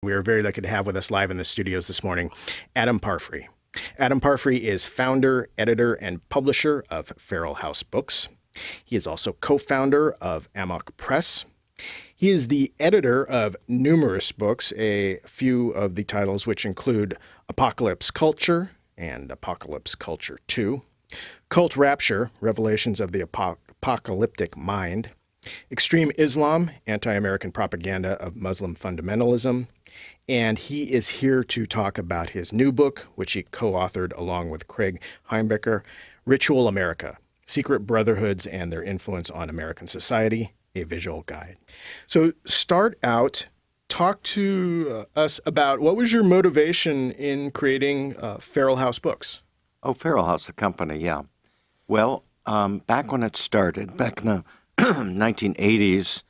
We are very lucky to have with us live in the studios this morning Adam Parfrey. Adam Parfrey is founder, editor, and publisher of Feral House Books. He is also co-founder of Amok Press. He is the editor of numerous books, a few of the titles which include Apocalypse Culture and Apocalypse Culture 2, Cult Rapture, Revelations of the Apocalyptic Mind, Extreme Islam, Anti-American Propaganda of Muslim Fundamentalism, and he is here to talk about his new book, which he co-authored along with Craig Heimbecker, Ritual America, Secret Brotherhoods and Their Influence on American Society, a Visual Guide. So start out, talk to us about what was your motivation in creating Feral House Books? Oh, Feral House, the company, yeah. Well, back when it started, back in the 1980s,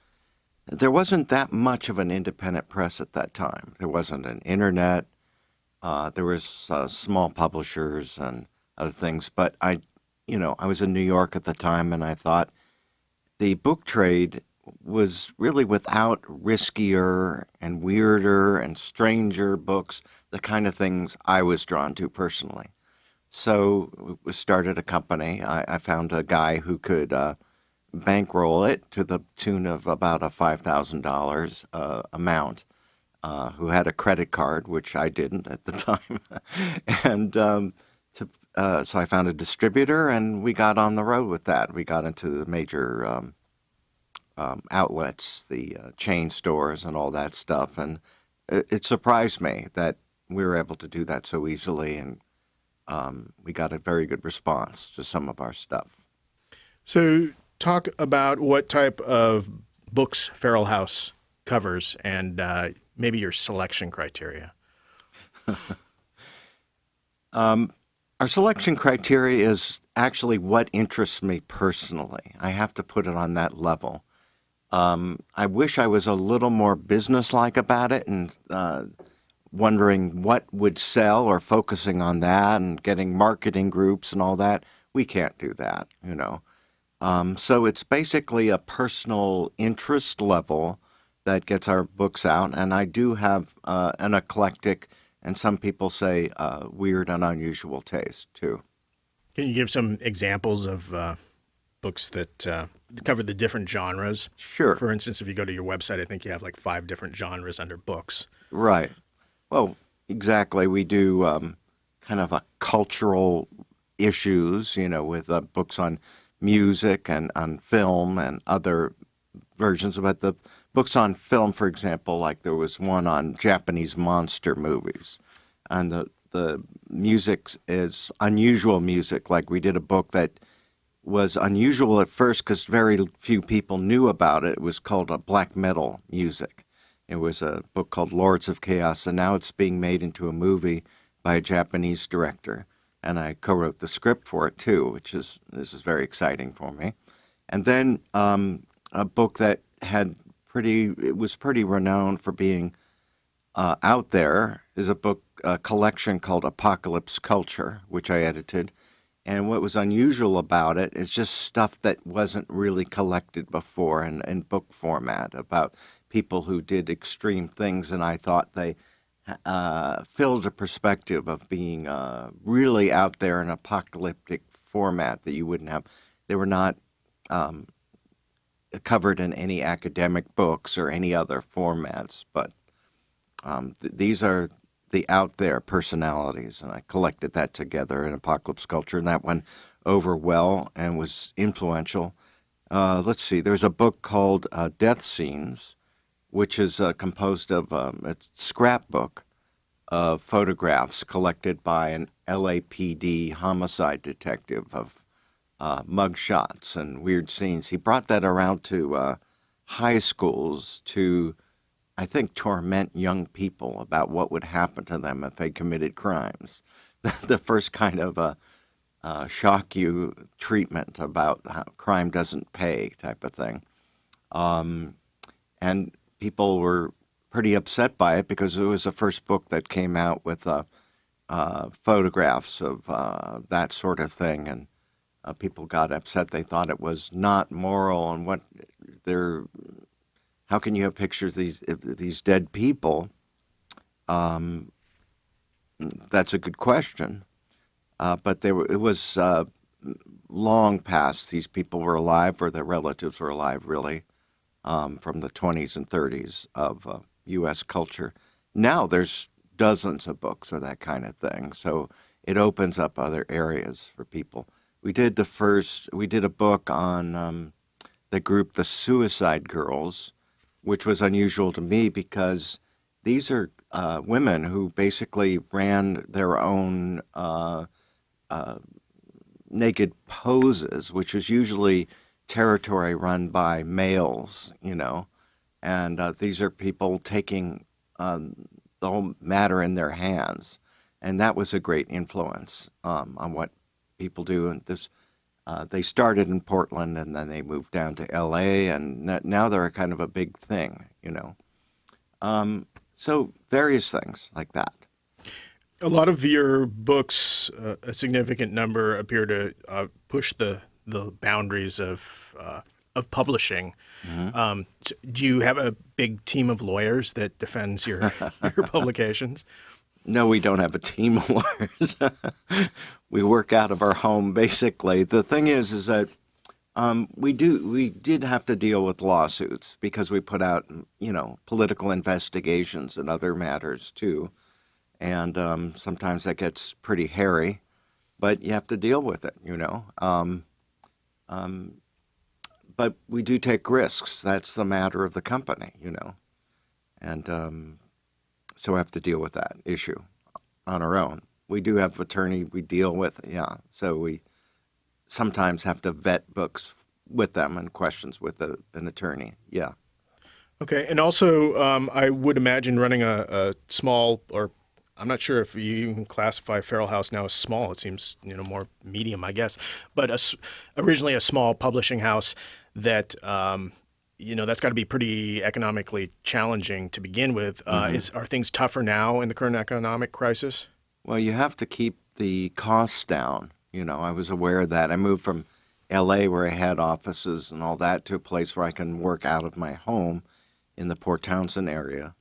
there wasn't that much of an independent press at that time. There wasn't an internet. There was small publishers and other things. But I was in New York at the time, and I thought the book trade was really without riskier and weirder and stranger books, the kind of things I was drawn to personally. So we started a company. I found a guy who could bankroll it to the tune of about a $5,000 amount, who had a credit card, which I didn't at the time. And so I found a distributor, and we got on the road with that. We got into the major outlets, the chain stores and all that stuff. And it surprised me that we were able to do that so easily, and we got a very good response to some of our stuff. So talk about what type of books Feral House covers and maybe your selection criteria. Our selection criteria is actually what interests me personally. I have to put it on that level. I wish I was a little more businesslike about it and wondering what would sell or focusing on that and getting marketing groups and all that. We can't do that, you know. So it's basically a personal interest level that gets our books out. And I do have an eclectic, and some people say weird and unusual taste, too. Can you give some examples of books that cover the different genres? Sure. For instance, if you go to your website, I think you have like 5 different genres under books. Right. Well, exactly. We do kind of a cultural issues, you know, with books on music and on film and other versions. But the books on film, for example, like there was one on Japanese monster movies. And the music is unusual music. Like we did a book that was unusual at first because very few people knew about it. It was called black metal music. It was a book called Lords of Chaos, and now it's being made into a movie by a Japanese director. And I co-wrote the script for it too, this is very exciting for me. And then a book that was pretty renowned for being out there is a collection called Apocalypse Culture, which I edited. And what was unusual about it is just stuff that wasn't really collected before in book format about people who did extreme things, and I thought they filled a perspective of being really out there in apocalyptic format that you wouldn't have. They were not covered in any academic books or any other formats, but these are the out there personalities, and I collected that together in Apocalypse Culture, and that went over well and was influential. Let's see, there's a book called Death Scenes, which is composed of a scrapbook of photographs collected by an LAPD homicide detective of mugshots and weird scenes. He brought that around to high schools to, I think, torment young people about what would happen to them if they committed crimes. The first kind of shock you treatment about how crime doesn't pay type of thing. And people were pretty upset by it because it was the first book that came out with photographs of that sort of thing, and people got upset. They thought it was not moral, and how can you have pictures of these dead people Um, that's a good question. But it was long past these people were alive or their relatives were alive, really, from the 20s and 30s of U.S. culture. Now there's dozens of books of that kind of thing. So it opens up other areas for people. We did a book on the group, the Suicide Girls, which was unusual to me because these are women who basically ran their own uh, naked poses, which was usually territory run by males, and these are people taking the whole matter in their hands, and that was a great influence on what people do. And they started in Portland, and then they moved down to L.A., and now they're kind of a big thing. So various things like that. A lot of your books, a significant number, appear to push the boundaries of publishing. Hmm. Do you have a big team of lawyers that defends your your publications? No, we don't have a team of lawyers. We work out of our home, basically. The thing is that we did have to deal with lawsuits because we put out, political investigations and other matters too, and sometimes that gets pretty hairy, but you have to deal with it. Um, but we do take risks. That's the matter of the company. And so we have to deal with that issue on our own. We do have attorney we deal with, yeah. So we sometimes have to vet books with them and questions with an attorney, yeah. Okay, and also I would imagine running a small, or I'm not sure if you can classify Feral House now as small. It seems more medium, I guess. But originally a small publishing house that that's got to be pretty economically challenging to begin with. Hmm. Are things tougher now in the current economic crisis? Well, you have to keep the costs down. I was aware of that. I moved from LA, where I had offices and all that, to a place where I can work out of my home in the Port Townsend area.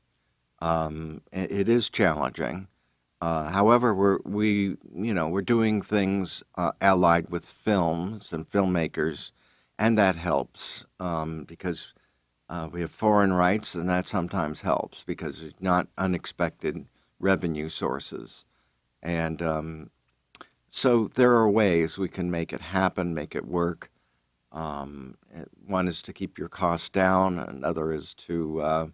It is challenging. However, we're doing things allied with films and filmmakers, and that helps because we have foreign rights, and that sometimes helps because it's not unexpected revenue sources. And so there are ways we can make it happen, make it work. One is to keep your costs down, and another is to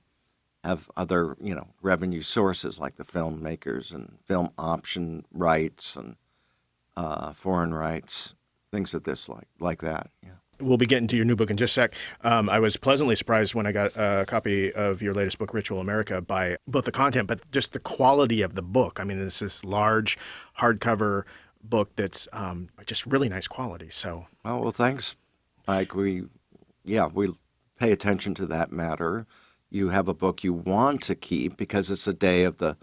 have other, revenue sources like the filmmakers and film option rights and foreign rights, things of this like that. Yeah. We'll be getting to your new book in just a sec. I was pleasantly surprised when I got a copy of your latest book, Ritual America, by both the content, but just the quality of the book. I mean, it's this large hardcover book that's just really nice quality. So, Well, thanks, Mike. We pay attention to that matter. You have a book you want to keep because it's a day of the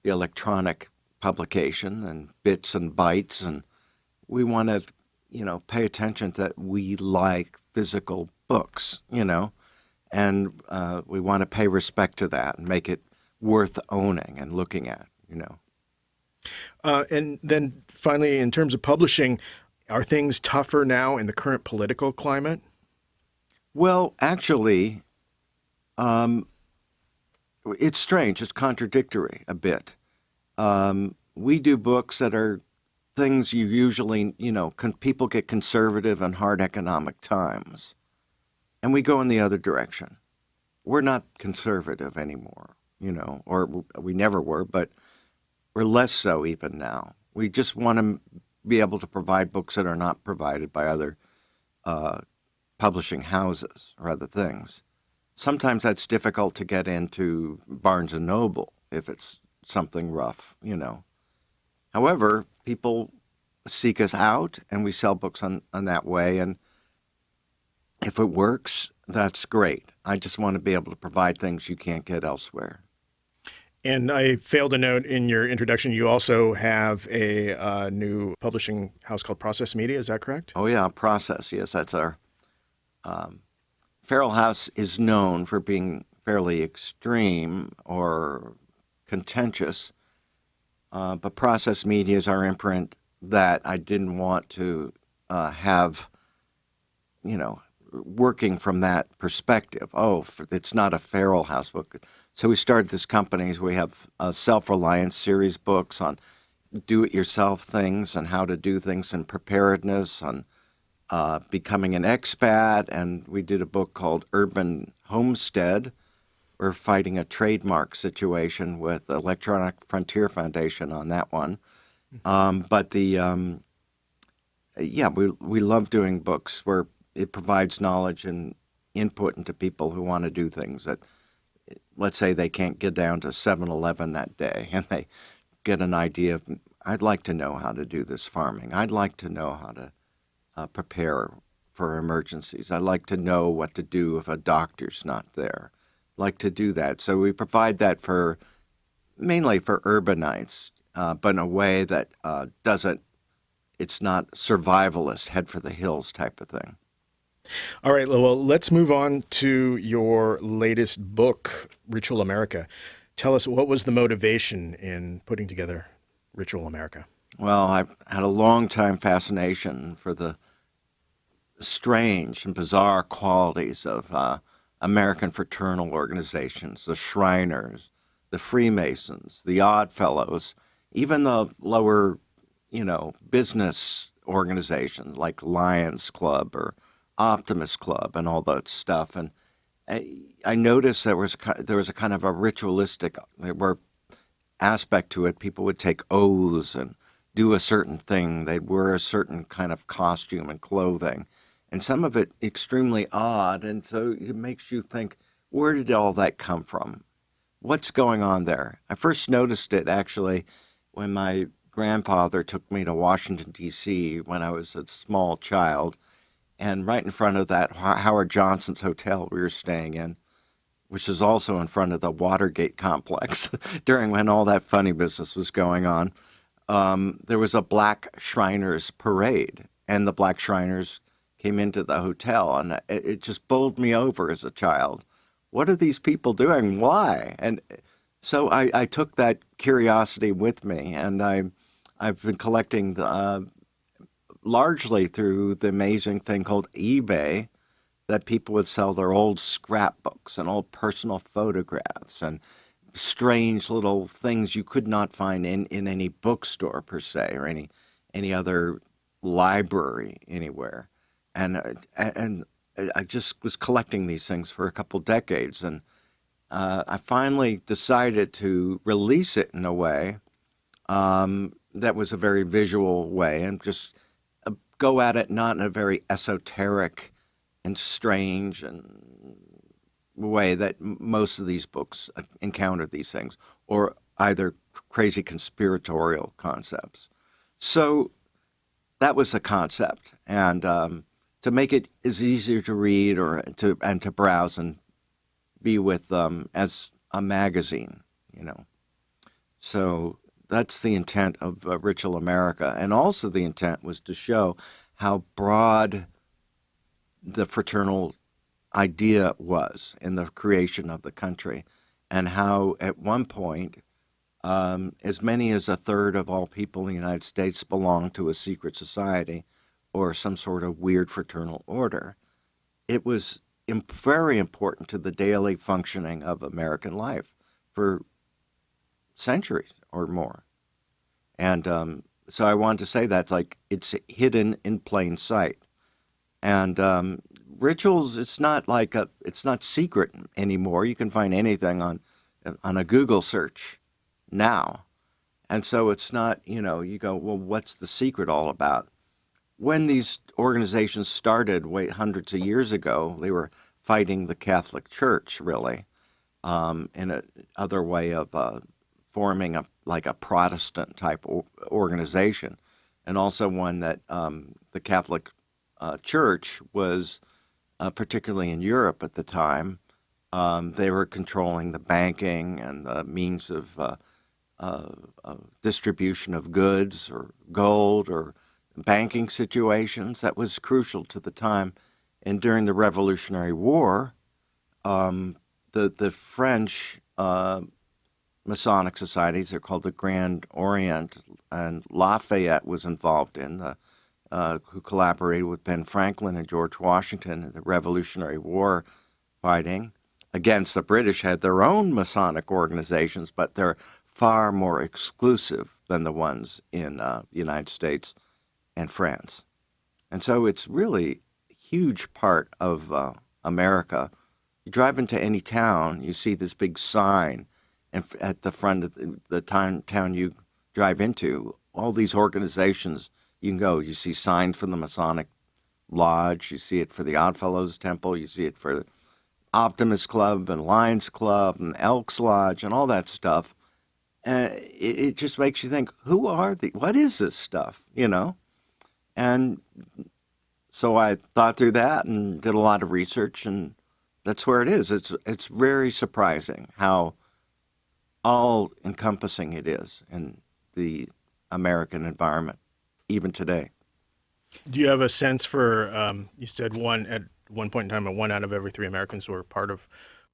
electronic publication and bits and bytes, and we want to, pay attention that we like physical books, and we want to pay respect to that and make it worth owning and looking at. and then finally, in terms of publishing, are things tougher now in the current political climate? Well, actually, um, it's strange. It's contradictory a bit. We do books that are things you usually, people get conservative in hard economic times, and we go in the other direction. We're not conservative anymore, or we never were, but we're less so even now. We just want to be able to provide books that are not provided by other uh, publishing houses or other things. Sometimes that's difficult to get into Barnes and Noble if it's something rough. However, people seek us out and we sell books on that way. And if it works, that's great. I just want to be able to provide things you can't get elsewhere. And I failed to note in your introduction, you also have a new publishing house called Process Media. Is that correct? Oh, yeah, process. Yes, that's our. Um, Feral House is known for being fairly extreme or contentious. But process media is our imprint that I didn't want to have, you know, working from that perspective. Oh, it's not a Feral House book. So we started this company. We have self-reliance series books on do-it-yourself things and how to do things in preparedness, on becoming an expat. And we did a book called Urban Homestead. We're fighting a trademark situation with Electronic Frontier Foundation on that one. But yeah, we love doing books where it provides knowledge and input into people who want to do things that, let's say, they can't get down to 7-Eleven that day, and they get an idea of, I'd like to know how to do this farming. I'd like to know how to prepare for emergencies. I'd like to know what to do if a doctor's not there. Like to do that. So we provide that for mainly for urbanites, but in a way that doesn't, it's not survivalist, head for the hills type of thing. All right, well, let's move on to your latest book, Ritual America. Tell us, what was the motivation in putting together Ritual America? Well, I've had a long time fascination for the strange and bizarre qualities of American fraternal organizations, the Shriners, the Freemasons, the Odd Fellows, even the lower, business organizations like Lions Club or Optimist Club and all that stuff. And I noticed there was a kind of a ritualistic aspect to it. People would take oaths and do a certain thing. They'd wear a certain kind of costume and clothing, and some of it extremely odd. And so it makes you think, where did all that come from? What's going on there? I first noticed it actually when my grandfather took me to Washington, D.C. when I was a small child. And right in front of that Howard Johnson's hotel we were staying in, which is also in front of the Watergate complex during when all that funny business was going on, there was a Black Shriners parade. And the Black Shriners came into the hotel, and it just bowled me over as a child. What are these people doing? Why? And so I took that curiosity with me, and I've been collecting largely through the amazing thing called eBay, that people would sell their old scrapbooks and old personal photographs and strange little things you could not find in any bookstore per se or any other library anywhere. And I just was collecting these things for a couple decades, and I finally decided to release it in a way that was a very visual way, and just go at it not in a very esoteric and strange and way that most of these books encounter these things, or either crazy conspiratorial concepts. So that was the concept, and to make it as easier to read or to browse and be with as a magazine. So that's the intent of Ritual America, and also the intent was to show how broad the fraternal idea was in the creation of the country, and how at one point as many as a third of all people in the United States belonged to a secret society or some sort of weird fraternal order. It was very important to the daily functioning of American life for centuries or more. And so I wanted to say that's like it's hidden in plain sight. And rituals, it's not secret anymore. You can find anything on a Google search now. And so it's not, you go, well, what's the secret all about? When these organizations started hundreds of years ago, they were fighting the Catholic Church, really, in a other way of forming a Protestant type organization, and also one that the Catholic Church was, particularly in Europe at the time, they were controlling the banking and the means of distribution of goods or gold or banking situations. That was crucial to the time. And during the Revolutionary War, the French Masonic societies. They're called the Grand Orient, and Lafayette was involved in who collaborated with Ben Franklin and George Washington in the Revolutionary War fighting against the British. Had their own Masonic organizations, but they're far more exclusive than the ones in the United States and France. And so it's really a huge part of America. You drive into any town, you see this big sign, and at the front of the town you drive into, all these organizations you can go. You see signs for the Masonic Lodge, you see it for the Oddfellows Temple, you see it for the Optimist Club and Lions Club and Elks Lodge and all that stuff. And it just makes you think, who are the, what is this stuff, you know? And so I thought through that and did a lot of research, and that's where it is. It's very surprising how all encompassing it is in the American environment, even today. Do you have a sense for, you said at one point in time, one out of every three Americans were part of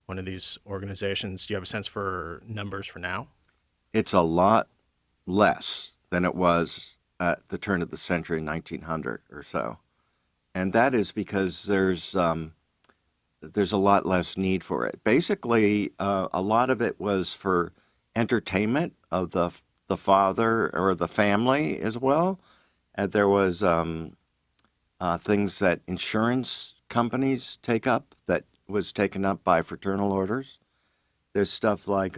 one of these organizations. Do you have a sense for numbers for now? It's a lot less than it was at the turn of the century, 1900 or so. And that is because there's a lot less need for it. Basically, a lot of it was for entertainment of the father or the family as well. And there was things that insurance companies take up that was taken up by fraternal orders. There's stuff like,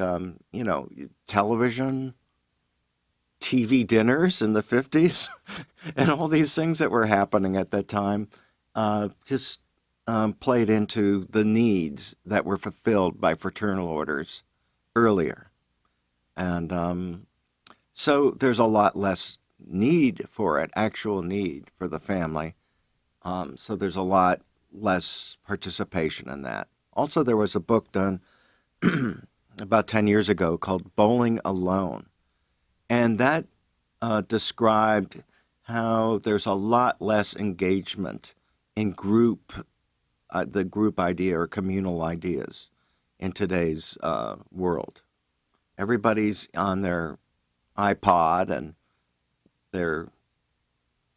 television, TV dinners in the 50s, and all these things that were happening at that time just played into the needs that were fulfilled by fraternal orders earlier. And so there's a lot less need for it, actual need for the family. So there's a lot less participation in that. Also, there was a book done about 10 years ago called Bowling Alone. And that described how there's a lot less engagement in the group idea or communal ideas in today's world. Everybody's on their iPod and their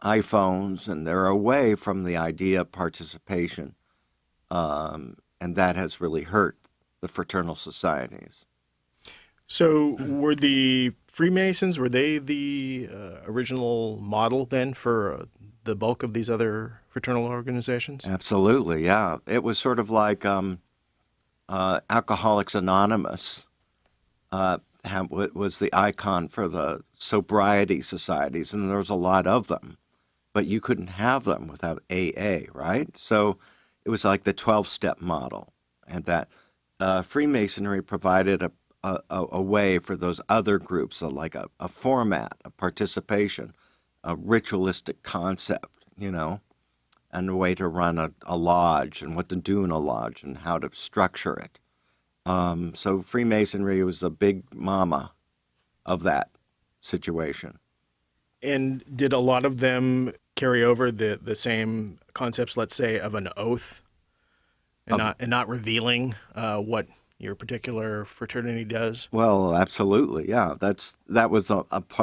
iPhones, and they're away from the idea of participation. And that has really hurt the fraternal societies. So were the Freemasons, were they the original model then for the bulk of these other fraternal organizations? Absolutely, yeah. It was sort of like Alcoholics Anonymous was the icon for the sobriety societies, and there was a lot of them, but you couldn't have them without AA, right? So it was like the 12-step model, and that Freemasonry provided a way for those other groups, like a format, a participation, a ritualistic concept, and a way to run a lodge and what to do in a lodge and how to structure it. So Freemasonry was the big mama of that situation. And did a lot of them carry over the same concepts, let's say, of an oath and not revealing what your particular fraternity does? Well, absolutely, yeah. That was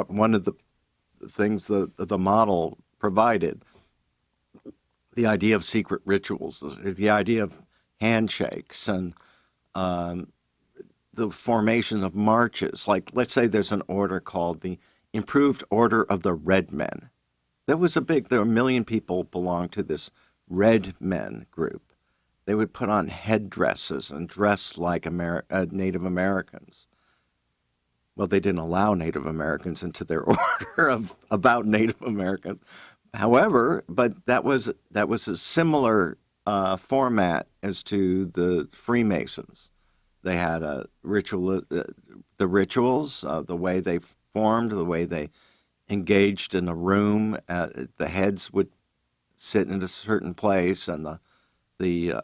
one of the things the model provided. The idea of secret rituals, the idea of handshakes, and the formation of marches. Like, let's say there's an order called the Improved Order of the Red Men. There were 1 million people belonged to this Red Men group. They would put on headdresses and dress like Native Americans. Well, they didn't allow Native Americans into their order about Native Americans. However, but that was a similar format as to the Freemasons. They had the rituals, the way they formed, the way they engaged in a room. The heads would sit in a certain place, and the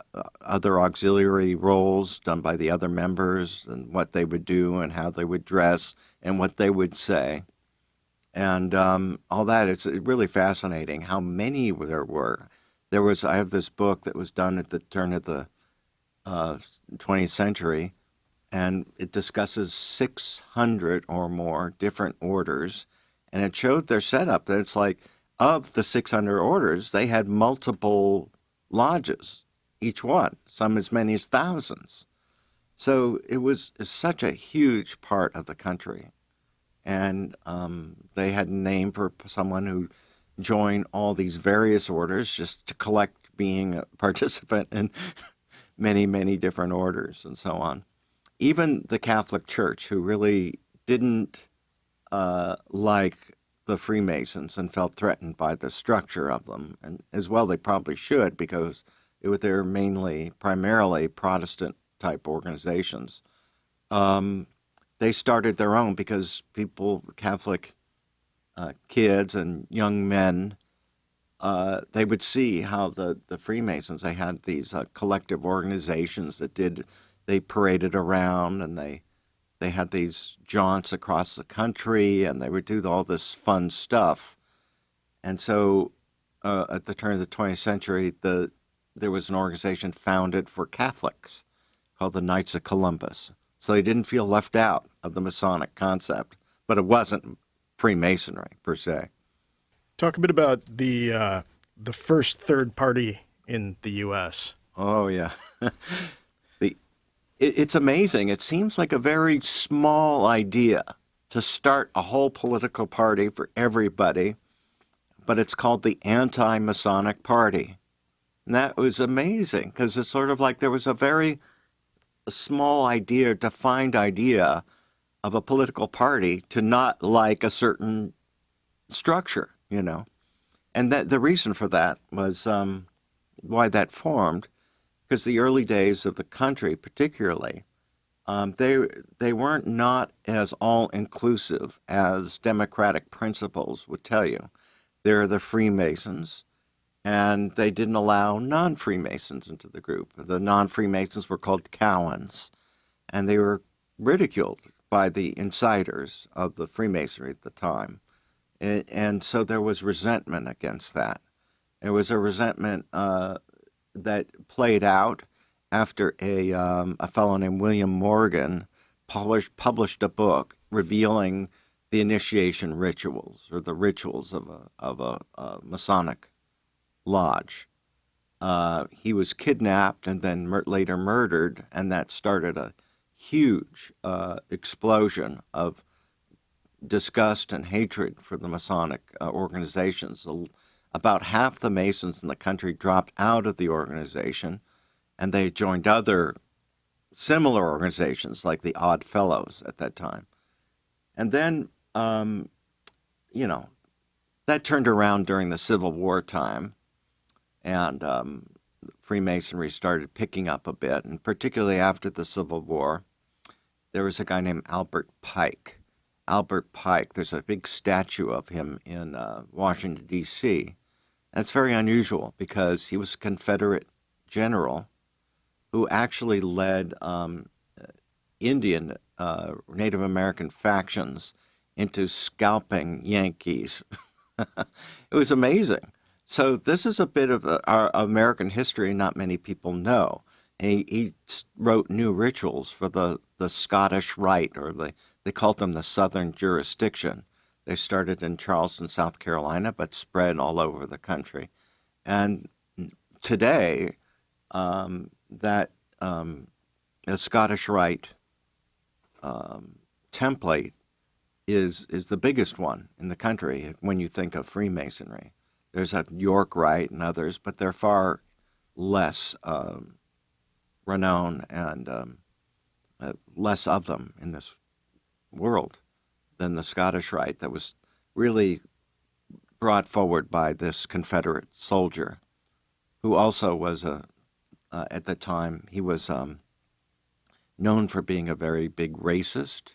other auxiliary roles done by the other members, and what they would do and how they would dress and what they would say. And all that, it's really fascinating how many there were. I have this book that was done at the turn of the 20th century and it discusses 600 or more different orders. And it showed their setup that it's like, of the 600 orders, they had multiple lodges, each one, some as many as thousands. So it was such a huge part of the country. And they had a name for someone who joined all these various orders just to collect being a participant in many, many different orders and so on. Even the Catholic Church, who really didn't like the Freemasons and felt threatened by the structure of them, and as well they probably should because they're primarily Protestant type organizations. Um, they started their own because Catholic kids and young men, they would see how the Freemasons, they had these collective organizations they paraded around and they had these jaunts across the country and they would do all this fun stuff. And so at the turn of the 20th century, there was an organization founded for Catholics called the Knights of Columbus. So they didn't feel left out of the Masonic concept, but it wasn't Freemasonry per se. Talk a bit about the first third party in the U.S. Oh yeah, the it's amazing. It seems like a very small idea to start a whole political party for everybody, but it's called the Anti-Masonic Party. And that was amazing because it's sort of like there was a very small idea, defined idea of a political party to not like a certain structure. And that the reason for that was why that formed, because the early days of the country, particularly, they weren't not as all inclusive as democratic principles would tell you. They're the Freemasons, and they didn't allow non-Freemasons into the group. The non-Freemasons were called Cowans, and they were ridiculed by the insiders of the Freemasonry at the time. And so there was resentment against that. There was a resentment that played out after a fellow named William Morgan published a book revealing the initiation rituals or the rituals of a Masonic lodge. He was kidnapped and then later murdered, and that started a huge explosion of disgust and hatred for the Masonic organizations. About half the Masons in the country dropped out of the organization, and they joined other similar organizations like the Odd Fellows at that time. And then, you know, that turned around during the Civil War time, and Freemasonry started picking up a bit, and particularly after the Civil War, there was a guy named Albert Pike. Albert Pike, there's a big statue of him in Washington, D.C. That's very unusual because he was a Confederate general who actually led Indian, Native American factions into scalping Yankees. It was amazing. So this is a bit of our American history not many people know. And he wrote new rituals for the Scottish Rite, or they called them the Southern Jurisdiction. They started in Charleston, South Carolina, but spread all over the country. And today, that the Scottish Rite template is the biggest one in the country when you think of Freemasonry. There's a York Rite and others, but they're far less renowned and less of them in this world than the Scottish Rite that was really brought forward by this Confederate soldier who also was at the time, he was known for being a very big racist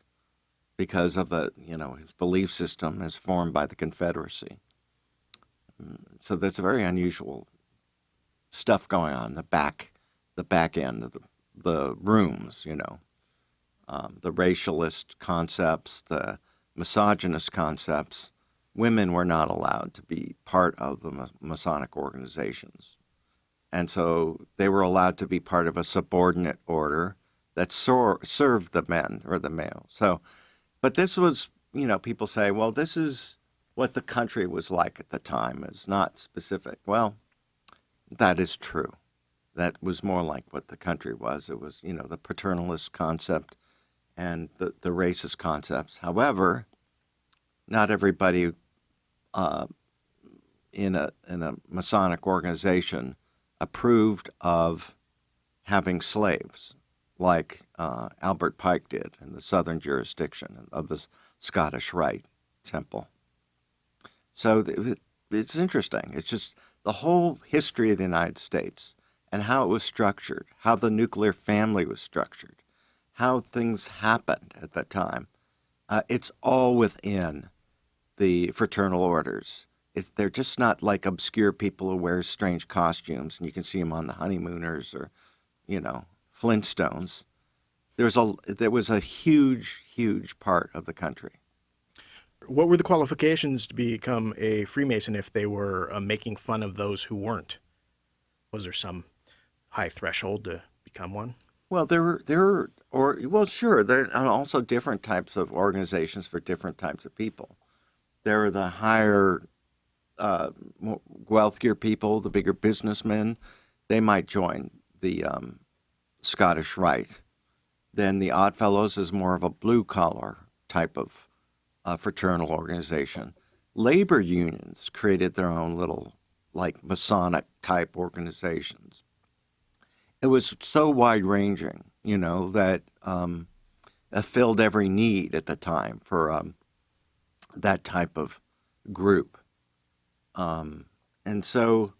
because of his belief system as formed by the Confederacy. So there's a very unusual stuff going on the back end of the rooms, the racialist concepts, the misogynist concepts. Women were not allowed to be part of the Masonic organizations. And so they were allowed to be part of a subordinate order that served the men or the male. So, but this was, people say, well, this is what the country was like at the time. It's not specific. Well, that is true. That was more like what the country was. It was, the paternalist concept and the racist concepts. However, not everybody uh, in a Masonic organization approved of having slaves, like Albert Pike did in the southern jurisdiction of the Scottish Rite Temple. So it's interesting. It's just the whole history of the United States and how it was structured, how the nuclear family was structured, how things happened at that time. It's all within the fraternal orders. They're just not like obscure people who wear strange costumes and you can see them on the Honeymooners or, Flintstones. There was a huge, huge part of the country. What were the qualifications to become a Freemason if they were making fun of those who weren't? Was there some high threshold to become one? Well, sure, there are also different types of organizations for different types of people. There are the higher, wealthier people, the bigger businessmen. They might join the Scottish Rite. Then the Oddfellows is more of a blue collar type of fraternal organization. Labor unions created their own little, like Masonic type organizations. It was so wide ranging, that it filled every need at the time for that type of group. And so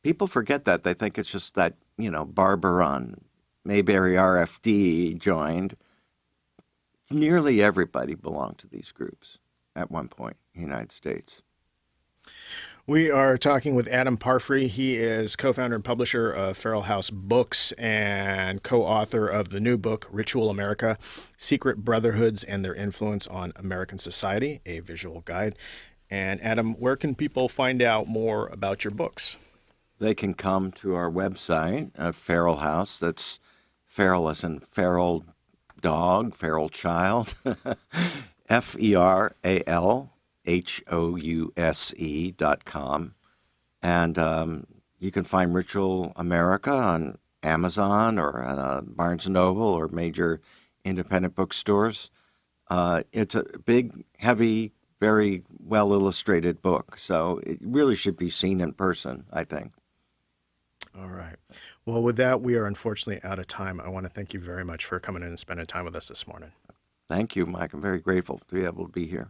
people forget that. They think it's just that, Barber on Mayberry RFD joined. Nearly everybody belonged to these groups at one point in the United States. We are talking with Adam Parfrey. He is co-founder and publisher of Feral House Books and co-author of the new book, Ritual America, Secret Brotherhoods and Their Influence on American Society, a visual guide. And Adam, where can people find out more about your books? They can come to our website, Feral House. That's feral as in feral dog, feral child, FERALHOUSE.com. And you can find Ritual America on Amazon or Barnes & Noble or major independent bookstores. It's a big, heavy, very well illustrated book, so it really should be seen in person, I think. All right. Well, with that, we are unfortunately out of time. I want to thank you very much for coming in and spending time with us this morning. Thank you, Mike. I'm very grateful to be able to be here.